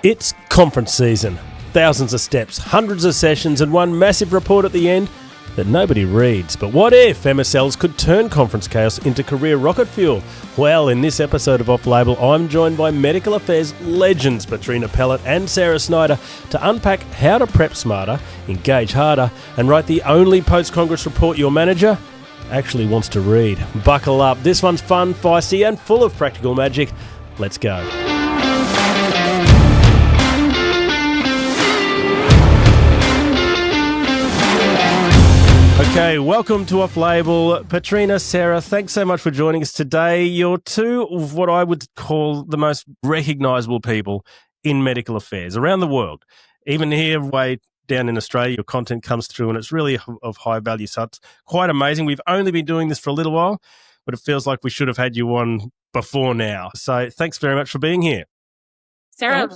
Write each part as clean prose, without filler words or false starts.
It's conference season. Thousands of steps, hundreds of sessions, and one massive report at the end that nobody reads. But what if MSLs could turn conference chaos into career rocket fuel? Well, in this episode of Off Label, I'm joined by medical affairs legends Patrina, Pellett and Snyder to unpack how to prep smarter, engage harder, and write the only post-Congress report your manager actually wants to read. Buckle up. This one's fun, feisty, and full of practical magic. Let's go. Okay, welcome to Off Label. Patrina, Sarah, thanks so much for joining us today. You're two of what I would call the most recognisable people in medical affairs around the world. Even here, way down in Australia, your content comes through and it's really of high value. So it's quite amazing. We've only been doing this for a little while, but it feels like we should have had you on before now. So thanks very much for being here. Sarah,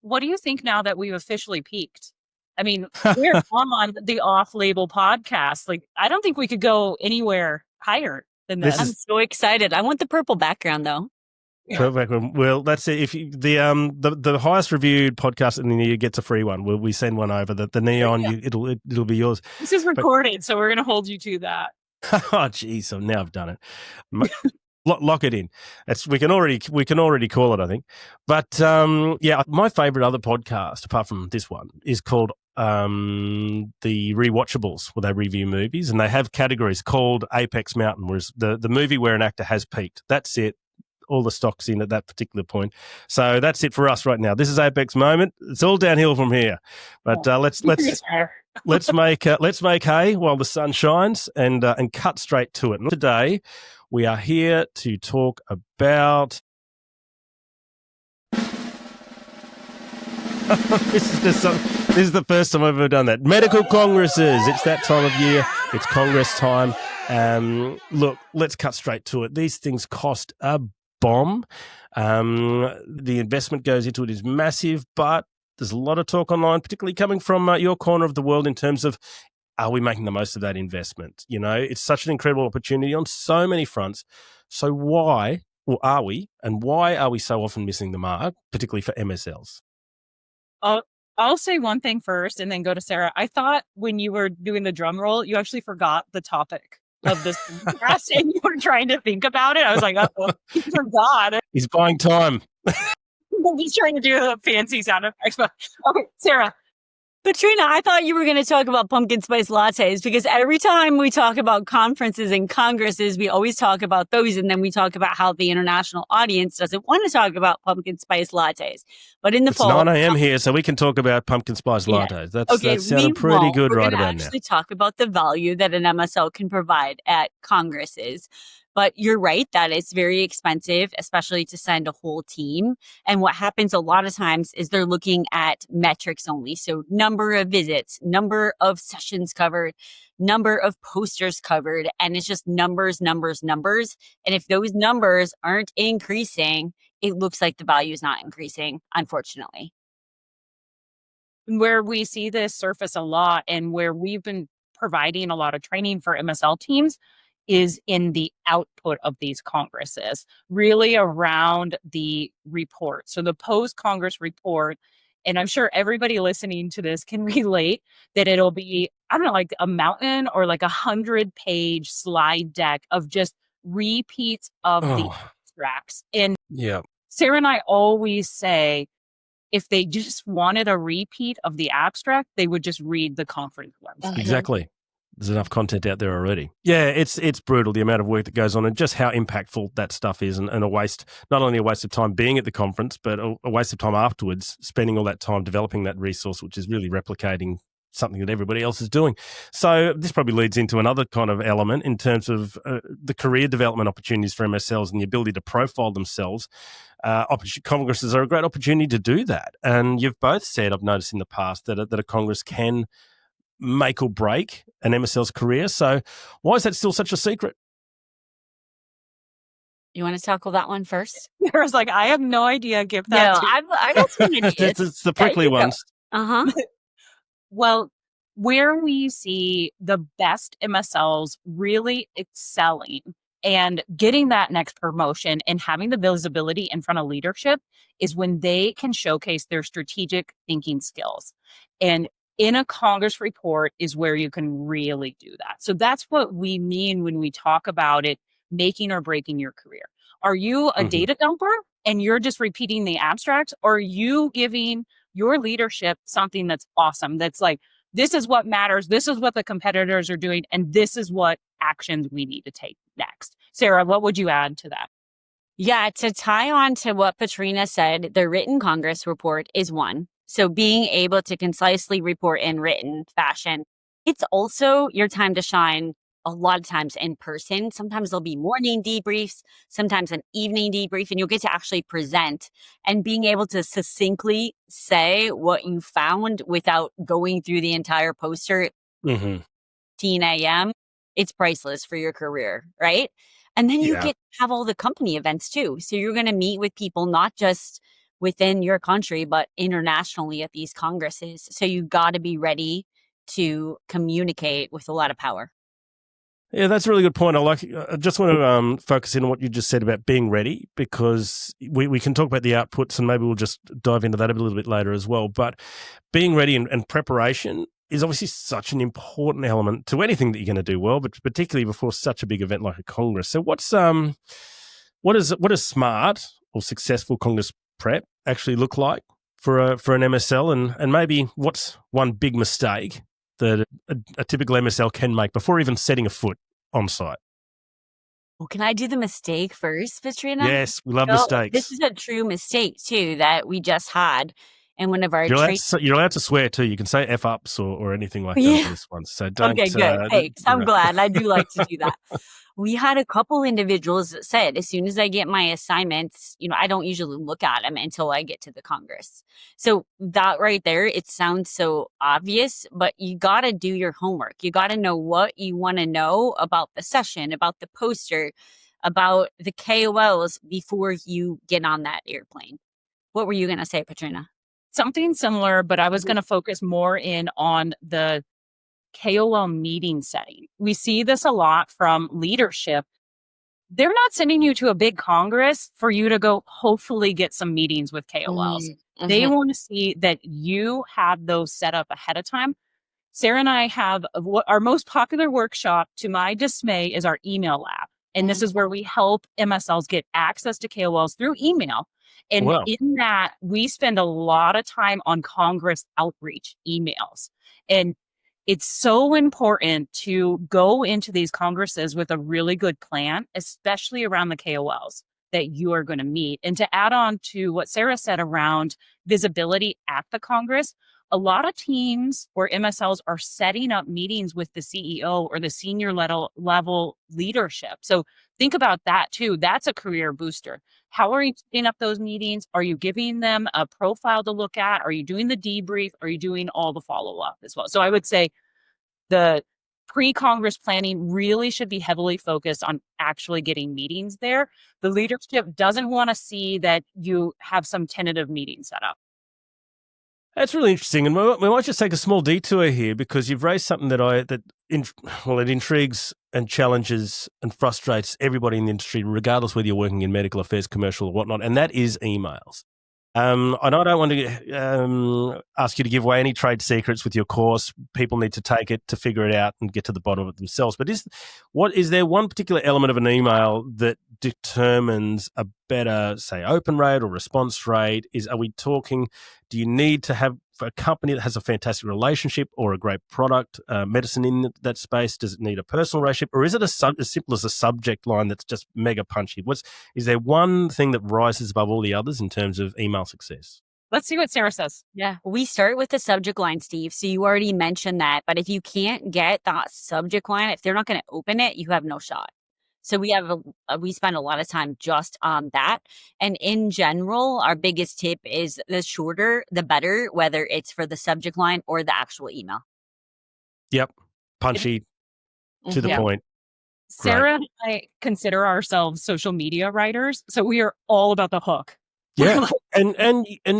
what do you think now that we've officially peaked? I mean, we're on the Off-Label podcast. Like, I don't think we could go anywhere higher than this. I'm so excited. I want the purple background, though. Perfect. Well, that's it. If you, the highest regeviewed podcast in the year gets a free one. We send one over. The neon, it'll be yours. This is recorded, so we're going to hold you to that. Oh, geez. So now I've done it. Lock it in. We can already call it, I think. But yeah, my favorite other podcast, apart from this one, is called the Rewatchables, where they review movies, and they have categories called Apex Mountain, whereas the movie where an actor has peaked. That's it. All the stocks in at that particular point. So that's it for us right now. This is Apex Moment. It's all downhill from here. But let's make hay while the sun shines and cut straight to it. And today we are here to talk about. This is the first time I've ever done that. Medical congresses. It's that time of year. It's Congress time. Look, let's cut straight to it. These things cost a bomb. The investment goes into it is massive, but there's a lot of talk online, particularly coming from your corner of the world, in terms of, are we making the most of that investment? You know, it's such an incredible opportunity on so many fronts. So why are we so often missing the mark, particularly for MSLs? I'll say one thing first and then go to Sarah. I thought when you were doing the drum roll, you actually forgot the topic of this podcast and you were trying to think about it. I was like, oh, he forgot. He's buying time. He's trying to do a fancy sound effects. Okay, Sarah. Patrina, I thought you were going to talk about pumpkin spice lattes, because every time we talk about conferences and congresses, we always talk about those. And then we talk about how the international audience doesn't want to talk about pumpkin spice lattes. But in the fall, 9 a.m. here, so we can talk about pumpkin spice lattes. That sounded pretty good right about now. We're going to actually talk about the value that an MSL can provide at congresses. But you're right that it's very expensive, especially to send a whole team. And what happens a lot of times is they're looking at metrics only. So number of visits, number of sessions covered, number of posters covered, and it's just numbers. And if those numbers aren't increasing, it looks like the value is not increasing, unfortunately. Where we see this surface a lot and where we've been providing a lot of training for MSL teams is in the output of these congresses, really around the report. So the post-Congress report, and I'm sure everybody listening to this can relate that it'll be, I don't know, like a mountain or like 100-page slide deck of just repeats of the abstracts. And Sarah and I always say, if they just wanted a repeat of the abstract, they would just read the conference website. Exactly. There's enough content out there already. Yeah, it's brutal, the amount of work that goes on and just how impactful that stuff is, and a waste, not only a waste of time being at the conference, but a waste of time afterwards, spending all that time developing that resource, which is really replicating something that everybody else is doing. So this probably leads into another kind of element in terms of the career development opportunities for MSLs and the ability to profile themselves. Congresses are a great opportunity to do that. And you've both said, I've noticed in the past, that a Congress can make or break an MSL's career. So why is that still such a secret? You want to tackle that one first? I was like, I have no idea. Give that to I got some ideas. It's the prickly ones. Well, where we see the best MSLs really excelling And getting that next promotion and having the visibility in front of leadership is when they can showcase their strategic thinking skills. And in a Congress report is where you can really do that. So that's what we mean when we talk about it making or breaking your career. Are you a data dumper and you're just repeating the abstract? Or are you giving your leadership something that's awesome? That's like, this is what matters. This is what the competitors are doing. And this is what actions we need to take next. Sarah, what would you add to that? Yeah, to tie on to what Patrina said, the written Congress report is one. So being able to concisely report in written fashion, it's also your time to shine a lot of times in person. Sometimes there'll be morning debriefs, sometimes an evening debrief, and you'll get to actually present and being able to succinctly say what you found without going through the entire poster at 10 a.m. It's priceless for your career, right? And then you get to have all the company events too. So you're going to meet with people, not just within your country, but internationally at these congresses. So you got to be ready to communicate with a lot of power. Yeah, that's a really good point. I just want to focus in on what you just said about being ready, because we can talk about the outputs and maybe we'll just dive into that a little bit later as well. But being ready and preparation is obviously such an important element to anything that you're going to do well, but particularly before such a big event like a Congress. So what does smart or successful Congress prep actually look like for an MSL, and maybe what's one big mistake that a typical MSL can make before even setting a foot on site? Well, can I do the mistake first, Patrina? Yes, we love mistakes. This is a true mistake too that we just had in one of our you're allowed to swear too. You can say F ups or anything like that in this one. So don't. Okay, good. Thanks. I'm glad. I do like to do that. We had a couple individuals that said, as soon as I get my assignments, I don't usually look at them until I get to the Congress. So that right there, it sounds so obvious, but you got to do your homework. You got to know what you want to know about the session, about the poster, about the KOLs before you get on that airplane. What were you going to say, Patrina? Something similar, but I was going to focus more in on the KOL meeting setting. We see this a lot from leadership. They're not sending you to a big Congress for you to go hopefully get some meetings with KOLs. They want to see that you have those set up ahead of time. Sarah and I have our most popular workshop, to my dismay, is our email lab. And this is where we help MSLs get access to KOLs through email. And in that, we spend a lot of time on Congress outreach emails. And it's so important to go into these congresses with a really good plan, especially around the KOLs that you are going to meet. And to add on to what Sarah said around visibility at the Congress, a lot of teams or MSLs are setting up meetings with the CEO or the senior level leadership. So think about that too. That's a career booster. How are you setting up those meetings? Are you giving them a profile to look at? Are you doing the debrief? Are you doing all the follow-up as well? So I would say the pre-Congress planning really should be heavily focused on actually getting meetings there. The leadership doesn't want to see that you have some tentative meeting set up. That's really interesting, and we might just take a small detour here because you've raised something it intrigues and challenges and frustrates everybody in the industry, regardless whether you're working in medical affairs, commercial, or whatnot, and that is emails. And I don't want to ask you to give away any trade secrets with your course. People need to take it to figure it out and get to the bottom of it themselves. But is there one particular element of an email that determines a better, say, open rate or response rate? Are we talking, do you need to have a company that has a fantastic relationship or a great product, medicine in that space? Does it need a personal relationship? Or is it as simple as a subject line that's just mega punchy? Is there one thing that rises above all the others in terms of email success? Let's see what Sarah says. Yeah, we start with the subject line, Steve. So you already mentioned that. But if you can't get that subject line, if they're not going to open it, you have no shot. So we spend a lot of time just on that. And in general, our biggest tip is the shorter, the better, whether it's for the subject line or the actual email. Yep. Punchy, to the point. Sarah and I consider ourselves social media writers. So we are all about the hook. Yeah. and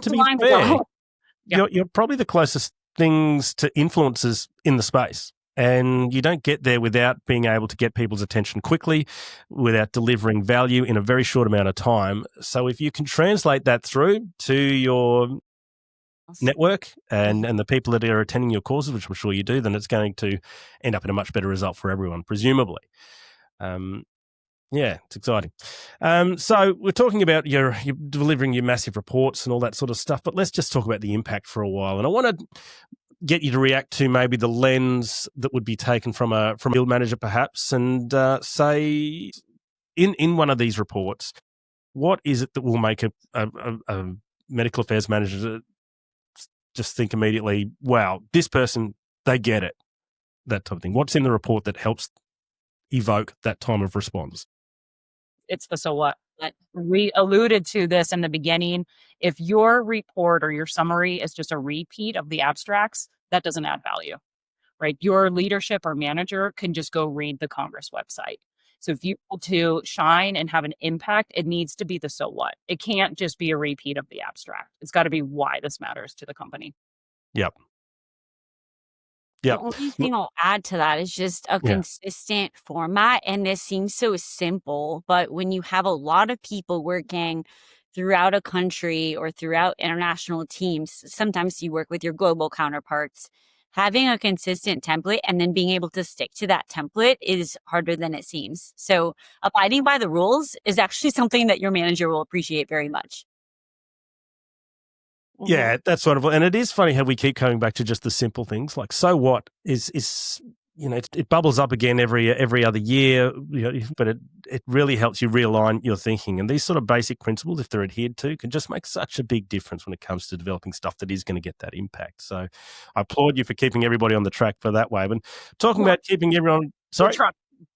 to be fair, you're probably the closest things to influencers in the space. And you don't get there without being able to get people's attention quickly, without delivering value in a very short amount of time. So if you can translate that through to your network and the people that are attending your courses, which I'm sure you do, then it's going to end up in a much better result for everyone, presumably. Yeah, it's exciting. So we're talking about you're delivering your massive reports and all that sort of stuff, but let's just talk about the impact for a while. And I want to get you to react to maybe the lens that would be taken from a field manager, perhaps, and say in one of these reports, what is it that will make a medical affairs manager just think immediately, wow, this person, they get it, that type of thing? What's in the report that helps evoke that time of response? It's the so what. We alluded to this in the beginning. If your report or your summary is just a repeat of the abstracts, that doesn't add value, right? Your leadership or manager can just go read the Congress website. So if you want to shine and have an impact, it needs to be the so what. It can't just be a repeat of the abstract. It's got to be why this matters to the company. Yep. The only thing I'll add to that is just a consistent format. And this seems so simple, but when you have a lot of people working throughout a country or throughout international teams, sometimes you work with your global counterparts, having a consistent template and then being able to stick to that template is harder than it seems. So abiding by the rules is actually something that your manager will appreciate very much. Yeah, that's wonderful. And it is funny how we keep coming back to just the simple things. Like, so what is it bubbles up again every other year, but it really helps you realign your thinking. And these sort of basic principles, if they're adhered to, can just make such a big difference when it comes to developing stuff that is going to get that impact. So I applaud you for keeping everybody on the track for that way. But talking about keeping everyone, sorry?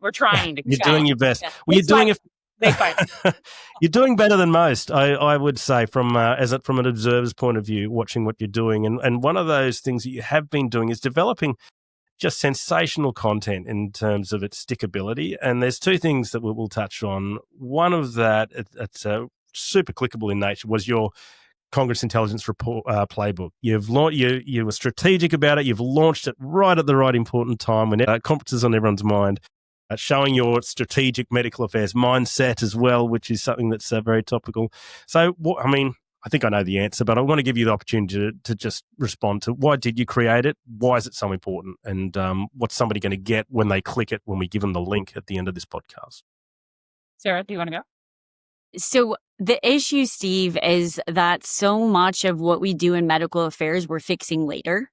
We're trying to. You're doing your best. Yeah. Well, you're doing it. You're doing better than most, I would say, from an observer's point of view, watching what you're doing. And one of those things that you have been doing is developing just sensational content in terms of its stickability. And there's two things that we'll touch on. One of that, it's super clickable in nature, was your Congress Intelligence Report playbook. You were strategic about it. You've launched it right at the right important time when conferences on everyone's mind. Showing your strategic medical affairs mindset as well, which is something that's very topical. So, I think I know the answer, but I want to give you the opportunity to just respond to why did you create it? Why is it so important? And what's somebody going to get when they click it when we give them the link at the end of this podcast? Sarah, do you want to go? So the issue, Steve, is that so much of what we do in medical affairs, we're fixing later.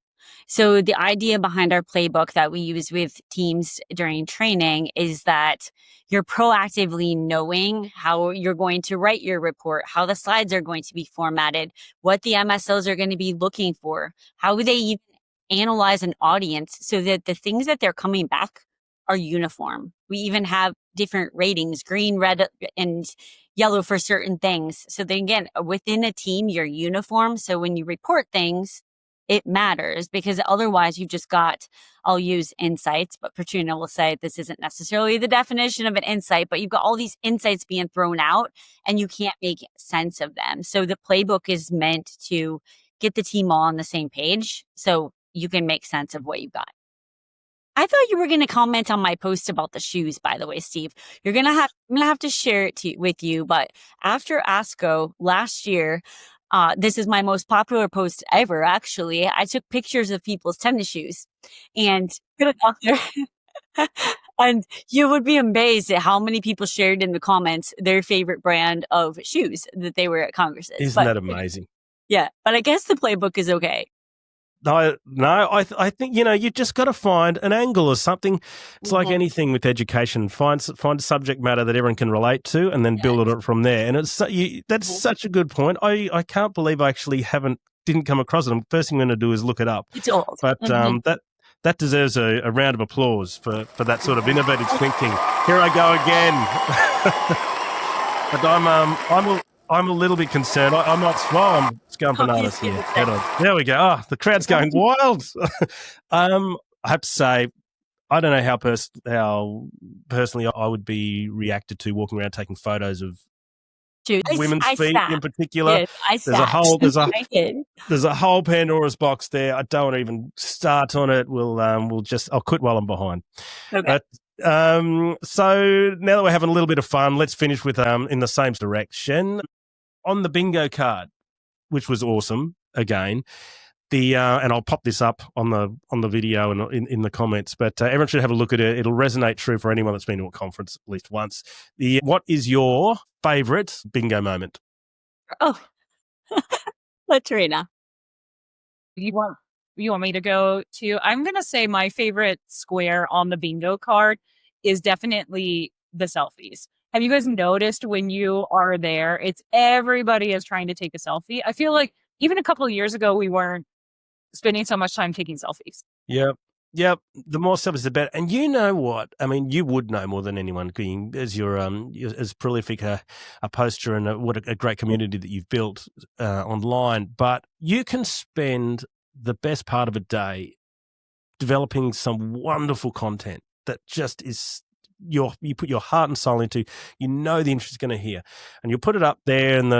So the idea behind our playbook that we use with teams during training is that you're proactively knowing how you're going to write your report, how the slides are going to be formatted, what the MSLs are going to be looking for, how they even analyze an audience so that the things that they're coming back are uniform. We even have different ratings, green, red, and yellow for certain things. So then again, within a team, you're uniform. So when you report things, it matters, because otherwise you've just got, I'll use insights, but Patrina will say this isn't necessarily the definition of an insight, but you've got all these insights being thrown out and you can't make sense of them. So the playbook is meant to get the team all on the same page so you can make sense of what you've got. I thought you were going to comment on my post about the shoes, by the way, Steve. I'm going to have to share it with you, but after ASCO last year, this is my most popular post ever, actually. I took pictures of people's tennis shoes and put it out there. And you would be amazed at how many people shared in the comments their favorite brand of shoes that they were at Congresses. Isn't that amazing? Yeah, but I guess the playbook is okay. No, I think, you just got to find an angle or something. It's like anything with education. Find a subject matter that everyone can relate to and then build it from there. And that's such a good point. I can't believe I actually didn't come across it. The first thing I'm going to do is look it up. It's old. But that deserves a round of applause for that sort of innovative thinking. Here I go again. But I'm a little bit concerned. I'm not slow. I'm going bananas here. There we go. Oh, the crowd's going wild. I have to say, I don't know how personally I would be reacted to walking around taking photos of too. women's I feet sat. in particular. Yes, I sat. I did. There's a whole Pandora's box there. I don't want to even start on it. I'll quit while I'm behind. Okay. But so now that we're having a little bit of fun, let's finish with in the same direction on the bingo card, which was awesome again. And I'll pop this up on the video and in the comments, but everyone should have a look at it. It'll resonate true for anyone that's been to a conference at least once. What is your favorite bingo moment? Oh, Patrina. You want me to go to? I'm going to say my favorite square on the bingo card is definitely the selfies. Have you guys noticed when you are there, it's everybody is trying to take a selfie? I feel like even a couple of years ago, we weren't spending so much time taking selfies. Yep. The more selfies, the better. And you know what? I mean, you would know more than anyone, being as you're as prolific a poster and what a great community that you've built online. But you can spend the best part of a day developing some wonderful content that just is you put your heart and soul into. You know the interest is going to hear, and you'll put it up there, and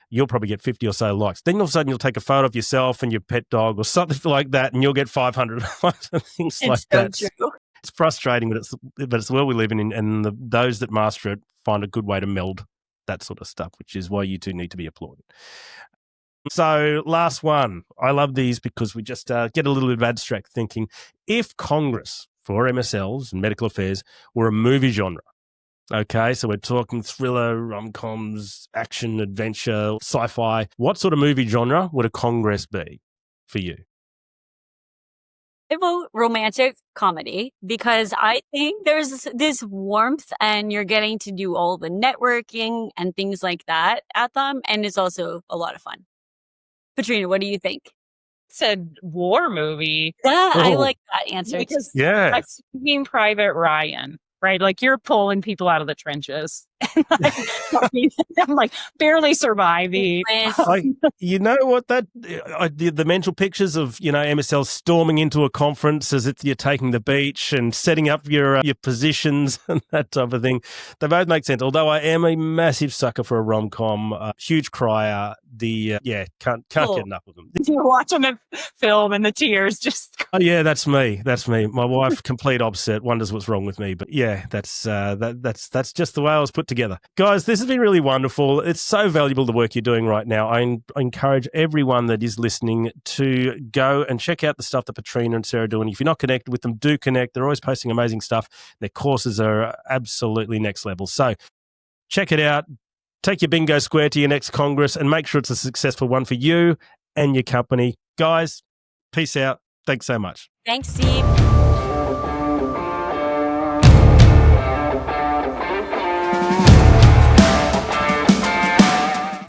you'll probably get 50 or so likes. Then all of a sudden you'll take a photo of yourself and your pet dog or something like that, and you'll get 500 likes and things like that. True. It's frustrating, but it's the world we live in, and those that master it find a good way to meld that sort of stuff, which is why you two need to be applauded. So last one. I love these because we just get a little bit of abstract thinking. If Congress for MSLs and medical affairs were a movie genre, okay, so we're talking thriller, rom-coms, action, adventure, sci-fi. What sort of movie genre would a Congress be for you? I vote romantic comedy because I think there's this warmth and you're getting to do all the networking and things like that at them. And it's also a lot of fun. Patrina, what do you think? Said war movie. Yeah, I like that answer. Because Yeah. I've seen Private Ryan, right? Like you're pulling people out of the trenches. I'm like barely surviving. You know what? The mental pictures of MSL storming into a conference as if you're taking the beach and setting up your positions and that type of thing. They both make sense. Although I am a massive sucker for a rom-com, huge crier. Can't get enough of them. You watch them at film and the tears just. Oh yeah, that's me. My wife, complete opposite, wonders what's wrong with me. But yeah, that's just the way I was put together. Guys, this has been really wonderful. It's so valuable, the work you're doing right now. I encourage everyone that is listening to go and check out the stuff that Patrina and Sarah are doing. If you're not connected with them, do connect. They're always posting amazing stuff. Their courses are absolutely next level. So check it out. Take your bingo square to your next Congress and make sure it's a successful one for you and your company. Guys, peace out. Thanks so much. Thanks, Steve.